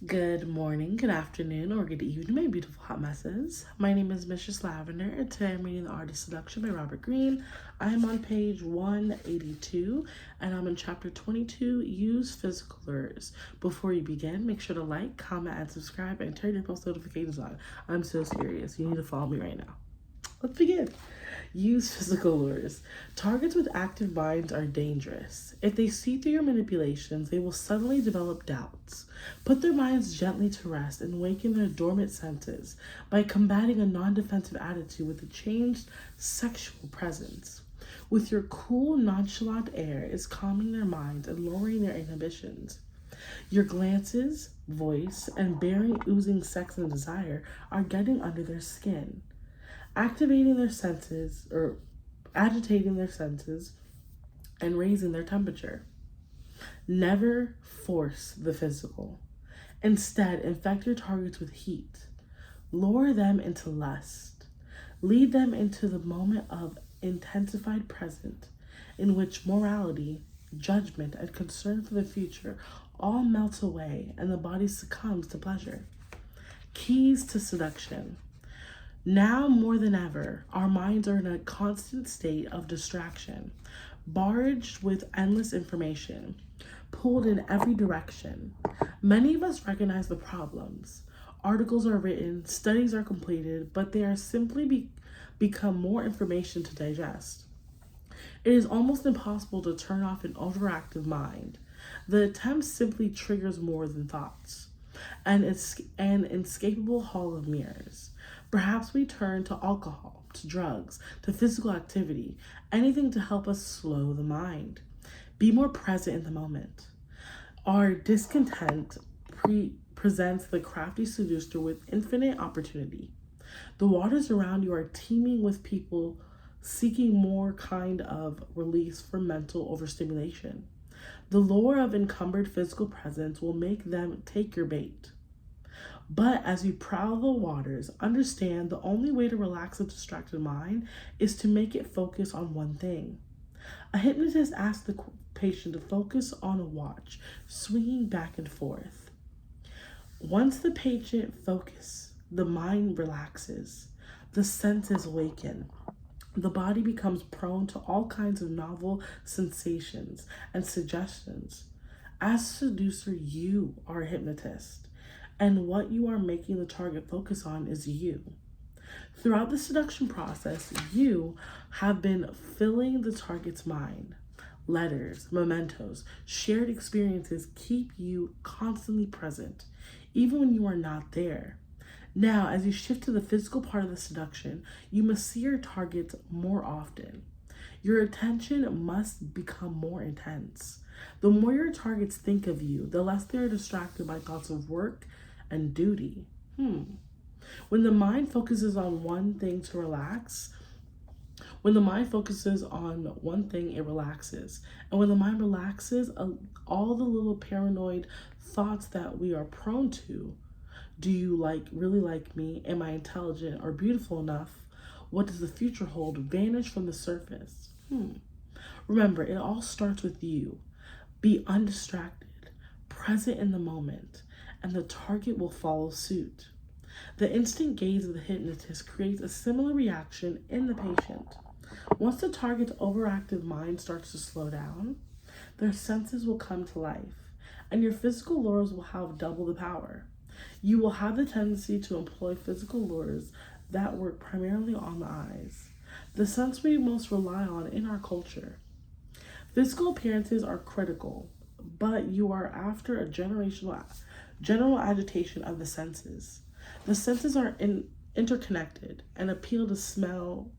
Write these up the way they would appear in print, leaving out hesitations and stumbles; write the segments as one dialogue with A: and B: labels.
A: Good morning, good afternoon, or good evening, my beautiful hot messes. My name is Mistress Lavender, and today I'm reading The Art of Seduction by Robert Greene. I am on page 182, and I'm in chapter 22, Use Physical Lures. Before you begin, make sure to like, comment, and subscribe, and turn your post notifications on. I'm so serious. You need to follow me right now. Let's begin. Use physical lures. Targets with active minds are dangerous. If they see through your manipulations, they will suddenly develop doubts. Put their minds gently to rest and waken their dormant senses by combating a non-defensive attitude with a changed sexual presence. With your cool, nonchalant air is calming their minds and lowering their inhibitions. Your glances, voice, and bearing oozing sex and desire are getting under their skin, agitating their senses, and raising their temperature. Never force the physical. Instead, infect your targets with heat. Lure them into lust. Lead them into the moment of intensified present in which morality, judgment, and concern for the future all melt away and the body succumbs to pleasure. Keys to seduction. Now more than ever, our minds are in a constant state of distraction, barged with endless information, pulled in every direction. Many of us recognize the problems. Articles are written, studies are completed, but they are simply become more information to digest. It is almost impossible to turn off an overactive mind. The attempt simply triggers more than thoughts. An inescapable hall of mirrors. Perhaps we turn to alcohol, to drugs, to physical activity, anything to help us slow the mind. Be more present in the moment. Our discontent presents the crafty seducer with infinite opportunity. The waters around you are teeming with people seeking more kind of release from mental overstimulation. The lure of encumbered physical presence will make them take your bait. But as you prowl the waters, understand the only way to relax a distracted mind is to make it focus on one thing. A hypnotist asks the patient to focus on a watch, swinging back and forth. Once the patient focuses, the mind relaxes, the senses awaken. The body becomes prone to all kinds of novel sensations and suggestions. As a seducer, you are a hypnotist, and what you are making the target focus on is you. Throughout the seduction process, you have been filling the target's mind. Letters, mementos, shared experiences keep you constantly present, even when you are not there. Now, as you shift to the physical part of the seduction, you must see your targets more often. Your attention must become more intense. The more your targets think of you, the less they are distracted by thoughts of work and duty. When the mind focuses on one thing to relax, when the mind focuses on one thing, it relaxes. And when the mind relaxes, all the little paranoid thoughts that we are prone to, do you really like me? Am I intelligent or beautiful enough? What does the future hold? Vanish from the surface. Remember, it all starts with you. Be undistracted, present in the moment, and the target will follow suit. The instant gaze of the hypnotist creates a similar reaction in the patient. Once the target's overactive mind starts to slow down, their senses will come to life, and your physical lures will have double the power. You will have the tendency to employ physical lures that work primarily on the eyes, the sense we most rely on in our culture. Physical appearances are critical, but you are after a general agitation of the senses. The senses are interconnected. An appeal to smell.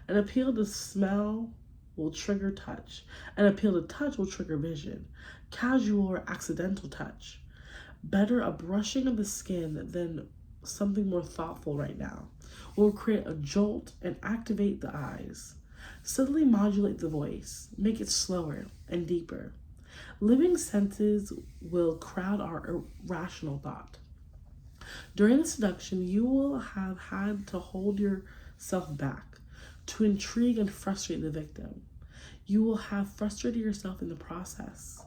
A: An appeal to smell will trigger touch. An appeal to touch will trigger vision, casual or accidental touch. Better a brushing of the skin than something more thoughtful right now. Will create a jolt and activate the eyes. Subtly modulate the voice, make it slower and deeper. Living senses will crowd our irrational thought. During the seduction, you will have had to hold yourself back to intrigue and frustrate the victim. You will have frustrated yourself in the process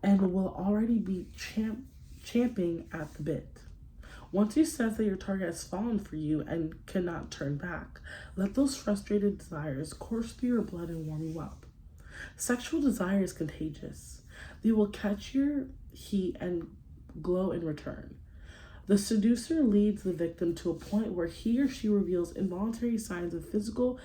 A: and will already be champing at the bit. Once you sense that your target has fallen for you and cannot turn back, let those frustrated desires course through your blood and warm you up. Sexual desire is contagious. They will catch your heat and glow in return. The seducer leads the victim to a point where he or she reveals involuntary signs of physical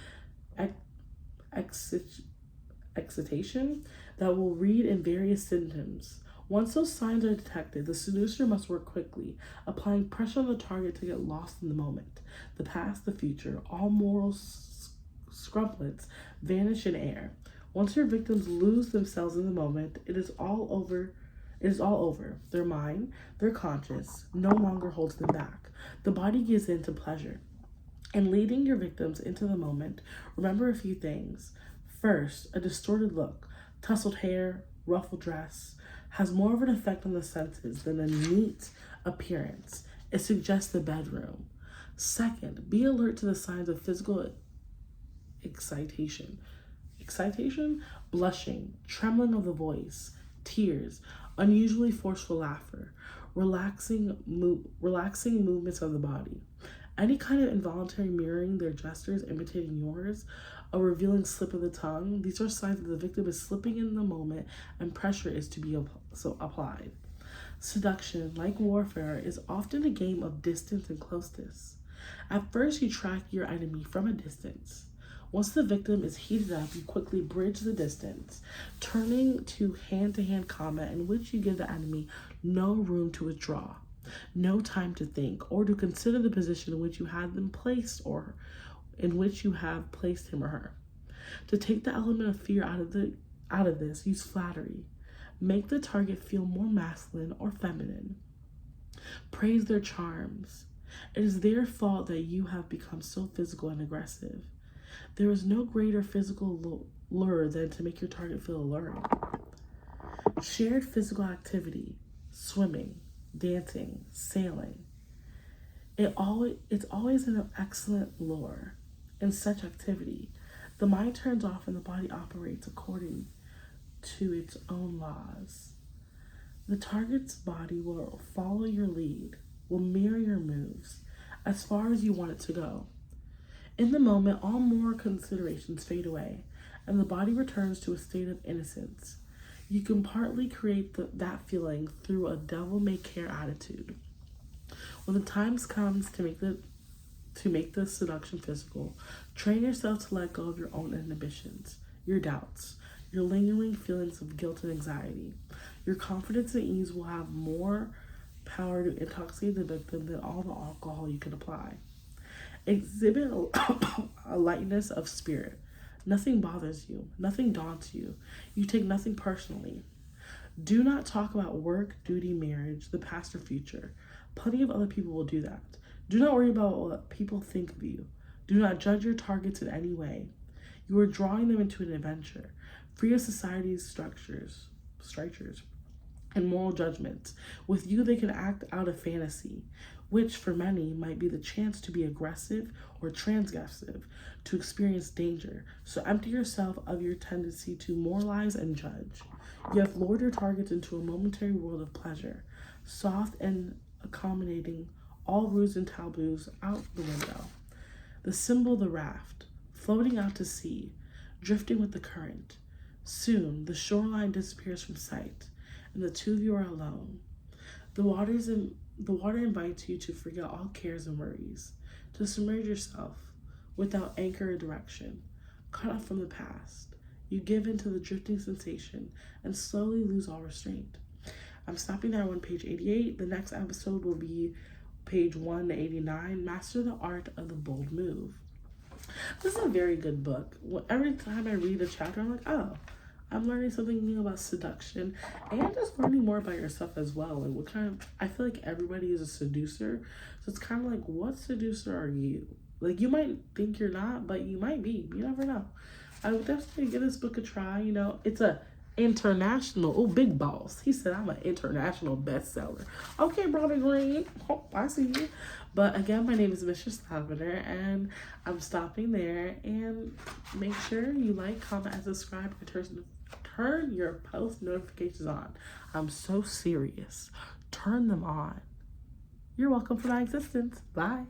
A: excitation that will read in various symptoms. Once those signs are detected, the seducer must work quickly, applying pressure on the target to get lost in the moment. The past, the future, all moral scrupulence vanish in air. Once your victims lose themselves in the moment, it is all over. It is all over. Their mind, their conscience, no longer holds them back. The body gives in to pleasure. In leading your victims into the moment, remember a few things. First, a distorted look, tousled hair, ruffled dress, has more of an effect on the senses than a neat appearance. It suggests the bedroom. Second, be alert to the signs of physical excitation, blushing, trembling of the voice, tears, unusually forceful laughter, relaxing movements of the body. Any kind of involuntary mirroring their gestures, imitating yours, a revealing slip of the tongue, these are signs that the victim is slipping in the moment and pressure is to be applied. Seduction, like warfare, is often a game of distance and closeness. At first, you track your enemy from a distance. Once the victim is heated up, you quickly bridge the distance, turning to hand-to-hand combat in which you give the enemy no room to withdraw, no time to think, or to consider the position in which you had them placed or in which you have placed him or her. To take the element of fear out of this, use flattery. Make the target feel more masculine or feminine. Praise their charms. It is their fault that you have become so physical and aggressive. There is no greater physical lure than to make your target feel alluring. Shared physical activity, swimming, dancing, sailing. It's always an excellent lure. In such activity, the mind turns off and the body operates according to its own laws. The target's body will follow your lead, will mirror your moves as far as you want it to go. In the moment, all moral considerations fade away, and the body returns to a state of innocence. You can partly create that feeling through a devil-may-care attitude. When the time comes to make the seduction physical, train yourself to let go of your own inhibitions, your doubts, your lingering feelings of guilt and anxiety. Your confidence and ease will have more power to intoxicate the victim than all the alcohol you can apply. Exhibit a lightness of spirit. Nothing bothers you. Nothing daunts you. You take nothing personally. Do not talk about work, duty, marriage, the past or future. Plenty of other people will do that. Do not worry about what people think of you. Do not judge your targets in any way. You are drawing them into an adventure, free of society's strictures, and moral judgments. With you, they can act out a fantasy, which for many might be the chance to be aggressive or transgressive, to experience danger. So empty yourself of your tendency to moralize and judge. You have lured your targets into a momentary world of pleasure, soft and accommodating, all rules and taboos out the window. The symbol, the raft, floating out to sea, drifting with the current. Soon, the shoreline disappears from sight, and the two of you are alone. The water invites you to forget all cares and worries, to submerge yourself without anchor or direction, cut off from the past. You give in to the drifting sensation and slowly lose all restraint. I'm stopping there on page 88. The next episode will be page 189, Master the Art of the Bold Move. This is a very good book. Every time I read a chapter, I'm like, oh, I'm learning something new about seduction and just learning more about yourself as well. Like, what kind of, I feel like everybody is a seducer. So it's kind of like, what seducer are you? Like, you might think you're not, but you might be. You never know. I would definitely give this book a try. You know, it's a international, big boss. He said I'm an international bestseller. Okay, brother Green. Oh, I see you. But again, my name is Mistress Lavender, and I'm stopping there. And make sure you like, comment, and subscribe, and turn your post notifications on. I'm so serious. Turn them on. You're welcome for my existence. Bye.